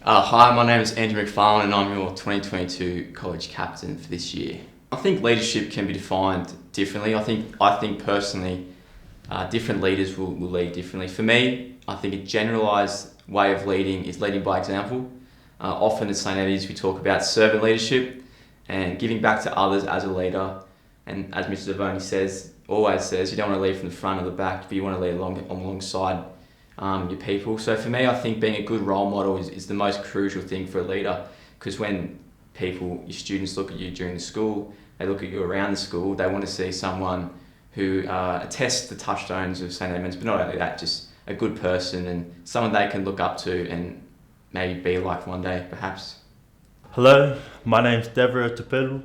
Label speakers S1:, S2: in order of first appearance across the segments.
S1: Hi, my name is Andrew McFarlane and I'm your 2022 college captain for this year. I think leadership can be defined differently. I think personally, different leaders will lead differently. For me, I think a generalised way of leading is leading by example. Often at St. Eddy's we talk about servant leadership and giving back to others as a leader. And as Mr. Devoni always says, you don't want to lead from the front or the back, but you want to lead alongside your people. So for me, I think being a good role model is the most crucial thing for a leader, because when your students look at you during the school, they look at you around the school, they want to see someone who attests the touchstones of St. Edmunds, but not only that, just a good person and someone they can look up to and maybe be like one day, perhaps.
S2: Hello, my name's Deborah Tupelu.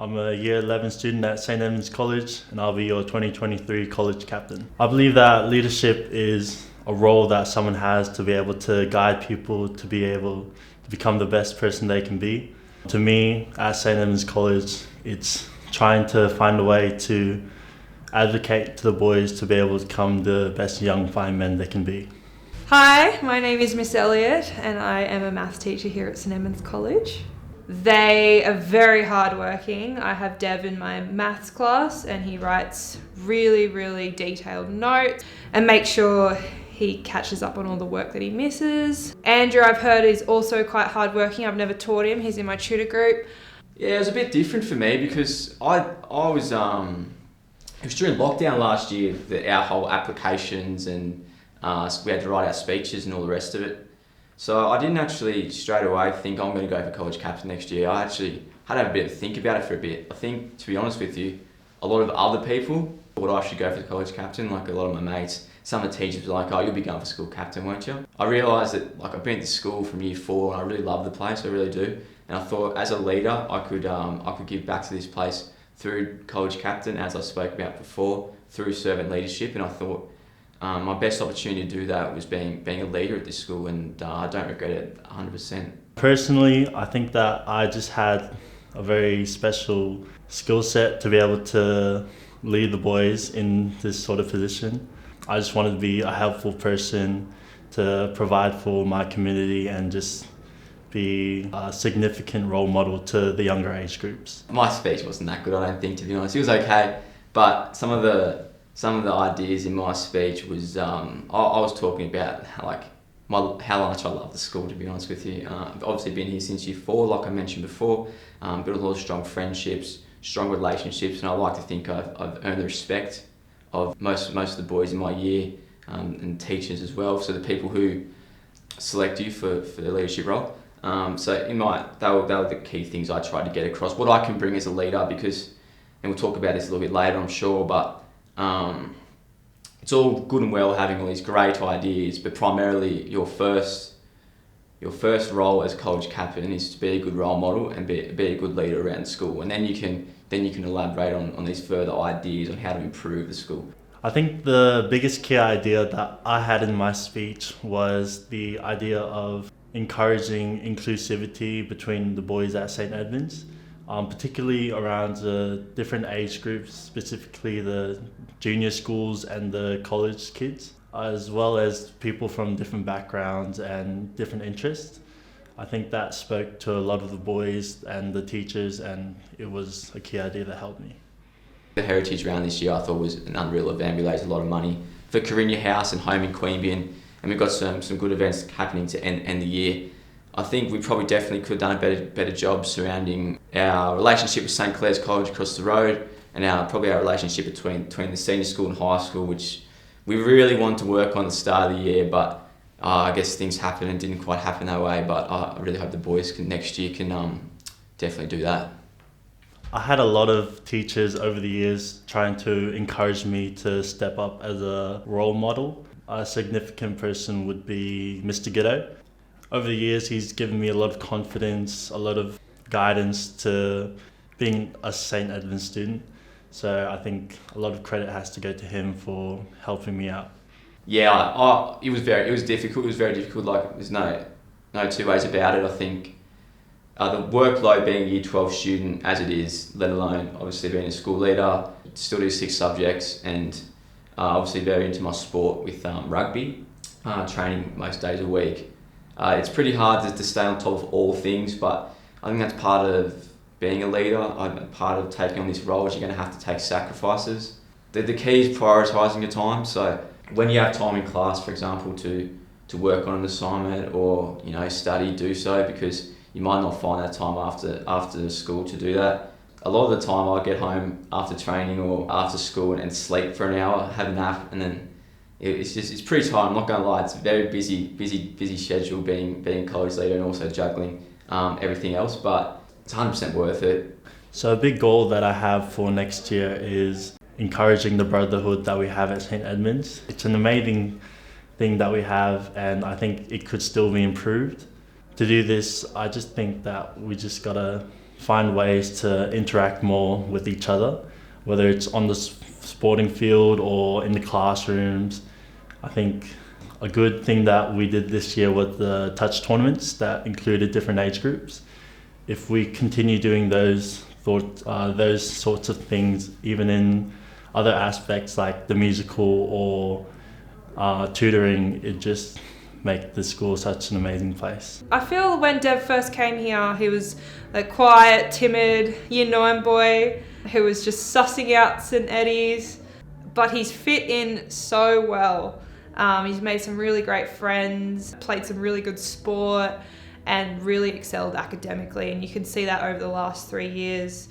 S2: I'm a Year 11 student at St. Edmunds College and I'll be your 2023 college captain. I believe that leadership is a role that someone has to be able to guide people to be able to become the best person they can be. To me, at St. Edmunds College, it's trying to find a way to advocate to the boys to be able to become the best young fine men they can be.
S3: Hi, my name is Miss Elliott and I am a maths teacher here at St. Edmunds College. They are very hardworking. I have Dev in my maths class and he writes really, really detailed notes and makes sure he catches up on all the work that he misses. Andrew, I've heard, is also quite hardworking. I've never taught him. He's in my tutor group.
S1: Yeah, it was a bit different for me because I was it was during lockdown last year that our whole applications and we had to write our speeches and all the rest of it. So I didn't actually straight away think I'm going to go for college captain next year. I actually had to have a bit of think about it for a bit. I think, to be honest with you, a lot of other people thought I should go for the college captain, like a lot of my mates. Some of the teachers were like, oh, you'll be going for school captain, won't you? I realised that I've been to school from year 4 and I really love the place, I really do. And I thought as a leader, I could give back to this place through college captain, as I spoke about before, through servant leadership. And I thought my best opportunity to do that was being a leader at this school, and I don't regret it 100%.
S2: Personally, I think that I just had a very special skill set to be able to lead the boys in this sort of position. I just wanted to be a helpful person to provide for my community and just be a significant role model to the younger age groups.
S1: My speech wasn't that good, I don't think, to be honest. It was okay, but some of the ideas in my speech was I was talking about how much I love the school, to be honest with you. I've obviously been here since year 4, like I mentioned before, built a lot of strong friendships, strong relationships, and I like to think I've earned the respect of most of the boys in my year and teachers as well, so the people who select you for the leadership role. So they were the key things I tried to get across, what I can bring as a leader, because, and we'll talk about this a little bit later I'm sure, but it's all good and well having all these great ideas, but primarily your first role as college captain is to be a good role model and be a good leader around the school, and then you can elaborate on these further ideas on how to improve the school.
S2: I think the biggest key idea that I had in my speech was the idea of encouraging inclusivity between the boys at St. Edmunds, particularly around the different age groups, specifically the junior schools and the college kids, as well as people from different backgrounds and different interests. I think that spoke to a lot of the boys and the teachers, and it was a key idea that helped me.
S1: The Heritage Round this year I thought was an unreal event. We raised a lot of money for Carinya House and Home in Queanbeyan, and we've got some good events happening to end the year. I think we probably definitely could have done a better job surrounding our relationship with St. Clair's College across the road, and our relationship between the senior school and high school, which we really wanted to work on at the start of the year, but I guess things happened and didn't quite happen that way. But I really hope the boys next year can definitely do that.
S2: I had a lot of teachers over the years trying to encourage me to step up as a role model. A significant person would be Mr. Giddo. Over the years, he's given me a lot of confidence, a lot of guidance to being a St. Edmunds student. So I think a lot of credit has to go to him for helping me out.
S1: Yeah, it was difficult. It was very difficult. Like, there's no two ways about it. I think the workload being a Year 12 student as it is, let alone obviously being a school leader, still do 6 subjects, and obviously very into my sport with rugby, training most days a week. It's pretty hard to stay on top of all things, but I think that's part of being a leader. Part of taking on this role is you're going to have to take sacrifices. The key is prioritising your time. So when you have time in class, for example, to work on an assignment or study, do so, because you might not find that time after school to do that. A lot of the time I'll get home after training or after school and sleep for an hour, have a nap, and then it's pretty tight. I'm not going to lie, it's a very busy schedule being a college leader and also juggling everything else, but it's 100% worth it.
S2: So a big goal that I have for next year is encouraging the brotherhood that we have at St. Edmunds. It's an amazing thing that we have, and I think it could still be improved. To do this, I just think that we just gotta find ways to interact more with each other, whether it's on the sporting field or in the classrooms. I think a good thing that we did this year was the touch tournaments that included different age groups. If we continue doing those sorts of things, even in other aspects like the musical or tutoring, it just make the school such an amazing place.
S3: I feel when Dev first came here, he was a quiet, timid Year 9 boy who was just sussing out St. Eddie's, but he's fit in so well. He's made some really great friends, played some really good sport, and really excelled academically, and you can see that over the last 3 years.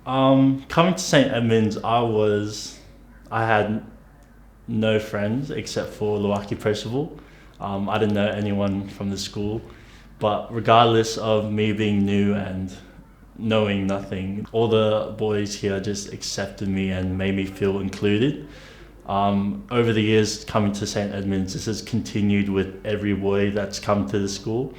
S2: Coming to St. Edmunds, I had no friends except for Luaki Percival. I didn't know anyone from the school, but regardless of me being new and knowing nothing, all the boys here just accepted me and made me feel included. Over the years coming to St. Edmunds, this has continued with every boy that's come to the school,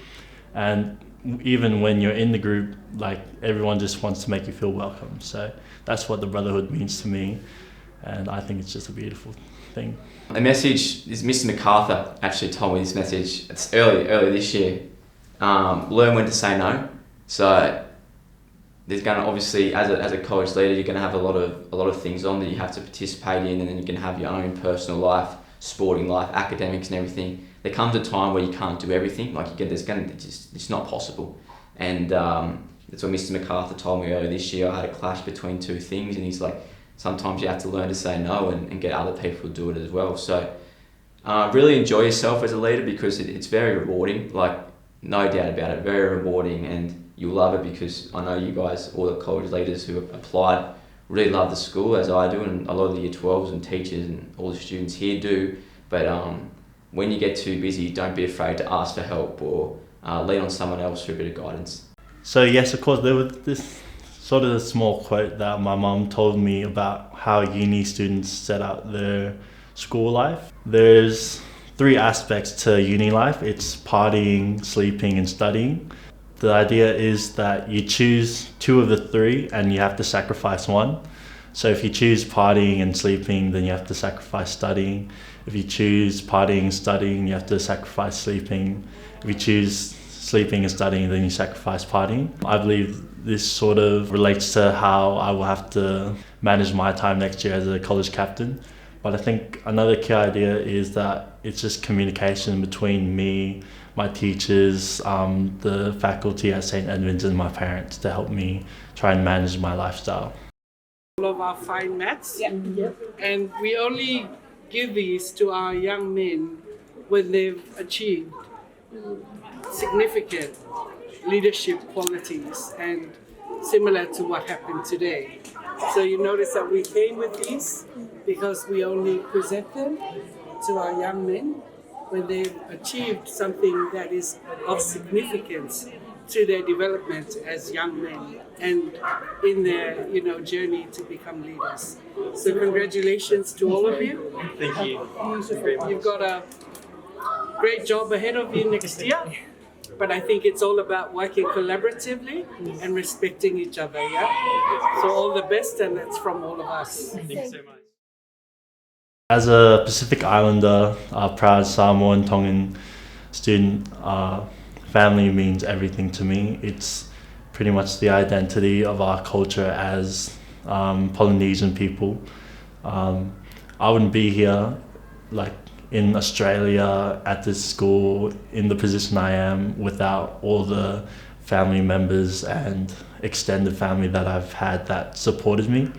S2: and even when you're in the group, like, everyone just wants to make you feel welcome. So that's what the brotherhood means to me, and I think it's just a beautiful thing.
S1: The message is Mr. MacArthur actually told me this message. It's early this year. Learn when to say no. So there's going to, obviously, as a college leader, you're going to have a lot of things on that you have to participate in, and then you're going to have your own personal life, sporting life, academics, and everything. There comes a time where you can't do everything. Like, it's not possible, and that's what Mr. MacArthur told me earlier this year. I had a clash between two things, and he's like, sometimes you have to learn to say no and get other people to do it as well. So really enjoy yourself as a leader, because it's very rewarding. Like, no doubt about it, very rewarding, and you'll love it, because I know you guys, all the college leaders who have applied, really love the school as I do, and a lot of the Year 12s and teachers and all the students here do. But when you get too busy, don't be afraid to ask for help or lean on someone else for a bit of guidance.
S2: So yes, of course, there was this sort of a small quote that my mum told me about how uni students set out their school life. There's 3 aspects to uni life. It's partying, sleeping, and studying. The idea is that you choose 2 of the 3 and you have to sacrifice 1. So if you choose partying and sleeping, then you have to sacrifice studying. If you choose partying and studying, you have to sacrifice sleeping. If you choose sleeping and studying, then you sacrifice partying. I believe this sort of relates to how I will have to manage my time next year as a college captain. But I think another key idea is that it's just communication between me, my teachers, the faculty at St. Edmunds, and my parents to help me try and manage my lifestyle.
S4: All of our fine mats, and we only give these to our young men when they've achieved significant leadership qualities, and similar to what happened today. So you notice that we came with these because we only present them to our young men when they've achieved something that is of significance to their development as young men and in their journey to become leaders. So congratulations to all of you.
S5: Thank you.
S4: You've got a great job ahead of you next year. But I think it's all about working collaboratively and respecting each other, yeah? So all the best, and that's from all of us.
S5: Thank you so much.
S2: As a Pacific Islander, a proud Samoan Tongan student, family means everything to me. It's pretty much the identity of our culture as Polynesian people. I wouldn't be here, like, in Australia at this school in the position I am without all the family members and extended family that I've had that supported me.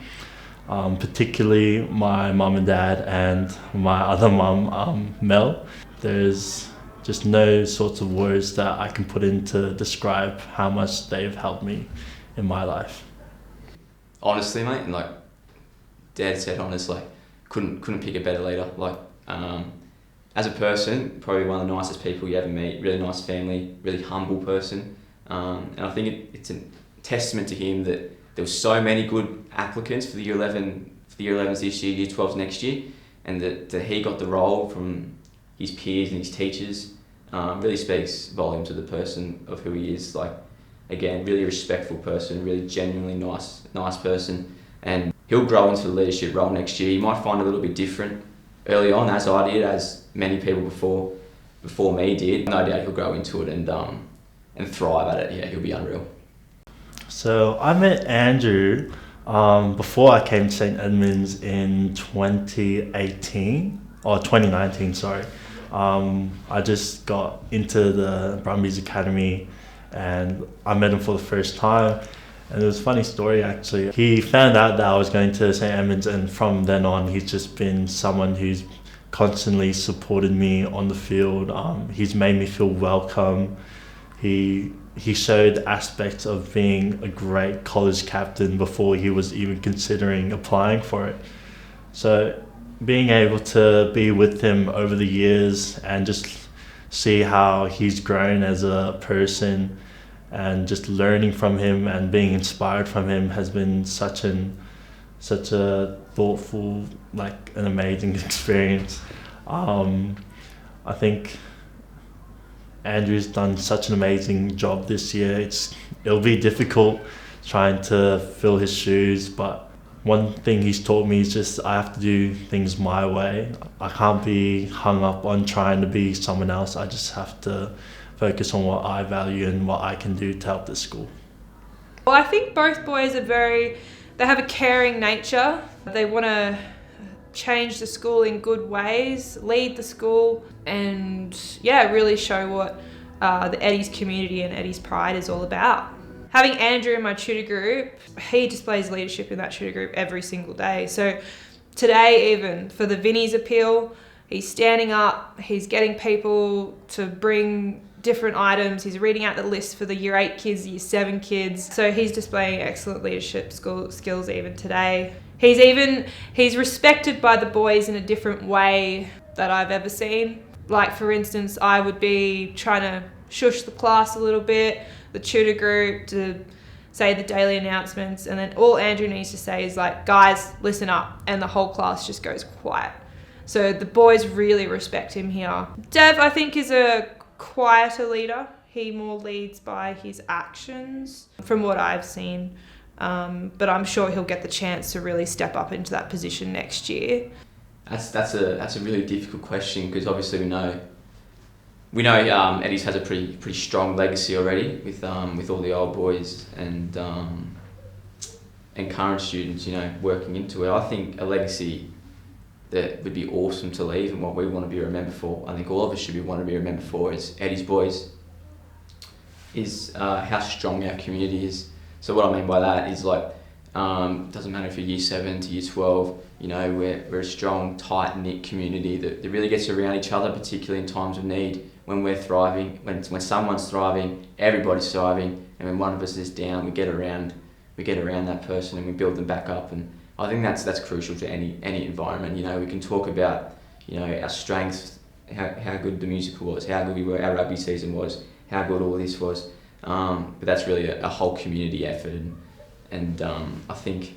S2: Particularly my mum and dad and my other mum, Mel. There's just no sorts of words that I can put in to describe how much they've helped me in my life.
S1: Honestly, mate, and like Dad said, honestly, couldn't pick a better leader. Like, as a person, probably one of the nicest people you ever meet. Really nice family, really humble person, and I think it's a testament to him that there were so many good applicants for the Year 11s this year, Year 12s next year, and that he got the role from his peers and his teachers. Really speaks volumes of the person of who he is. Like, again, really respectful person, really genuinely nice person, and he'll grow into the leadership role next year. He might find it a little bit different early on, as I did, as many people before me did. No doubt he'll grow into it and thrive at it. Yeah, he'll be unreal.
S2: So I met Andrew before I came to St. Edmunds in 2019, sorry. I just got into the Brumbies Academy and I met him for the first time. And it was a funny story actually. He found out that I was going to St. Edmunds, and from then on he's just been someone who's constantly supported me on the field. He's made me feel welcome. He showed aspects of being a great college captain before he was even considering applying for it. So being able to be with him over the years and just see how he's grown as a person and just learning from him and being inspired from him has been such a thoughtful, like an amazing experience. I think Andrew's done such an amazing job this year. It'll be difficult trying to fill his shoes, but one thing he's taught me is just I have to do things my way. I can't be hung up on trying to be someone else. I just have to focus on what I value and what I can do to help the school.
S3: Well, I think both boys they have a caring nature. They want to change the school in good ways, lead the school, and really show what the Eddie's community and Eddie's pride is all about. Having Andrew in my tutor group, he displays leadership in that tutor group every single day. So today, even for the Vinnie's appeal, he's standing up, he's getting people to bring different items, he's reading out the list for the Year 8 kids, Year 7 kids. So he's displaying excellent leadership skills even today. He's respected by the boys in a different way that I've ever seen. Like, for instance, I would be trying to shush the class a little bit, the tutor group, to say the daily announcements, and then all Andrew needs to say is like, guys, listen up, and the whole class just goes quiet. So the boys really respect him here. Dev, I think, is a quieter leader. He more leads by his actions from what I've seen. But I'm sure he'll get the chance to really step up into that position next year.
S1: That's a really difficult question, because obviously we know Eddie's has a pretty strong legacy already with all the old boys and current students, working into it. I think a legacy that would be awesome to leave, and what we want to be remembered for, I think all of us should want to be remembered for, is Eddie's boys, is how strong our community is. So what I mean by that is, like, doesn't matter if you're Year 7 to Year 12, we're a strong, tight-knit community that really gets around each other, particularly in times of need. When we're thriving, when someone's thriving, everybody's thriving, and when one of us is down, we get around that person and we build them back up. And I think that's crucial to any environment. We can talk about our strengths, how good the musical was, how good we were, our rugby season was, how good all this was, but that's really a whole community effort, and I think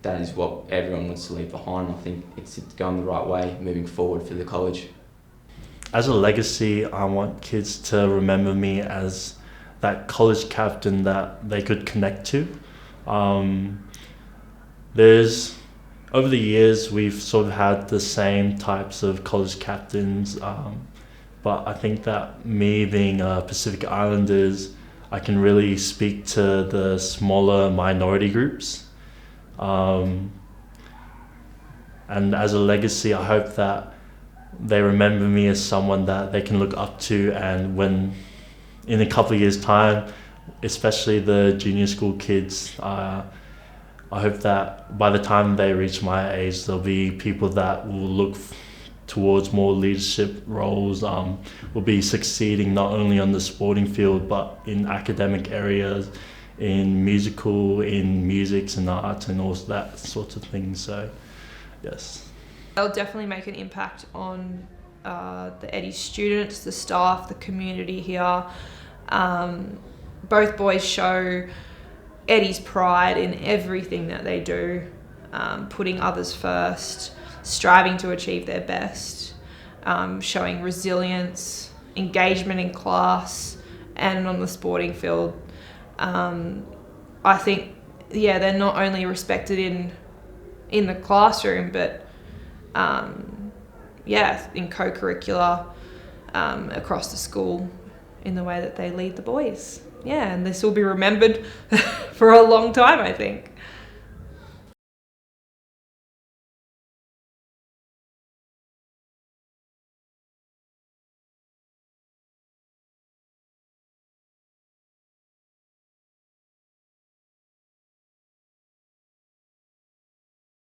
S1: that is what everyone wants to leave behind. I think it's going the right way moving forward for the college.
S2: As a legacy, I want kids to remember me as that college captain that they could connect to. Over the years, we've sort of had the same types of college captains, but I think that me being Pacific Islanders, I can really speak to the smaller minority groups. And as a legacy, I hope that they remember me as someone that they can look up to, and when in a couple of years' time, especially the junior school kids, I hope that by the time they reach my age, there'll be people that will look towards more leadership roles, will be succeeding not only on the sporting field but in academic areas, in musical, in music and art and all that sorts of things. So yes,
S3: they'll definitely make an impact on the Eddie's students, the staff, the community here. Both boys show Eddie's pride in everything that they do, putting others first, striving to achieve their best, showing resilience, engagement in class and on the sporting field. I think, they're not only respected in the classroom, but in co-curricular across the school in the way that they lead the boys. Yeah, and this will be remembered for a long time, I think.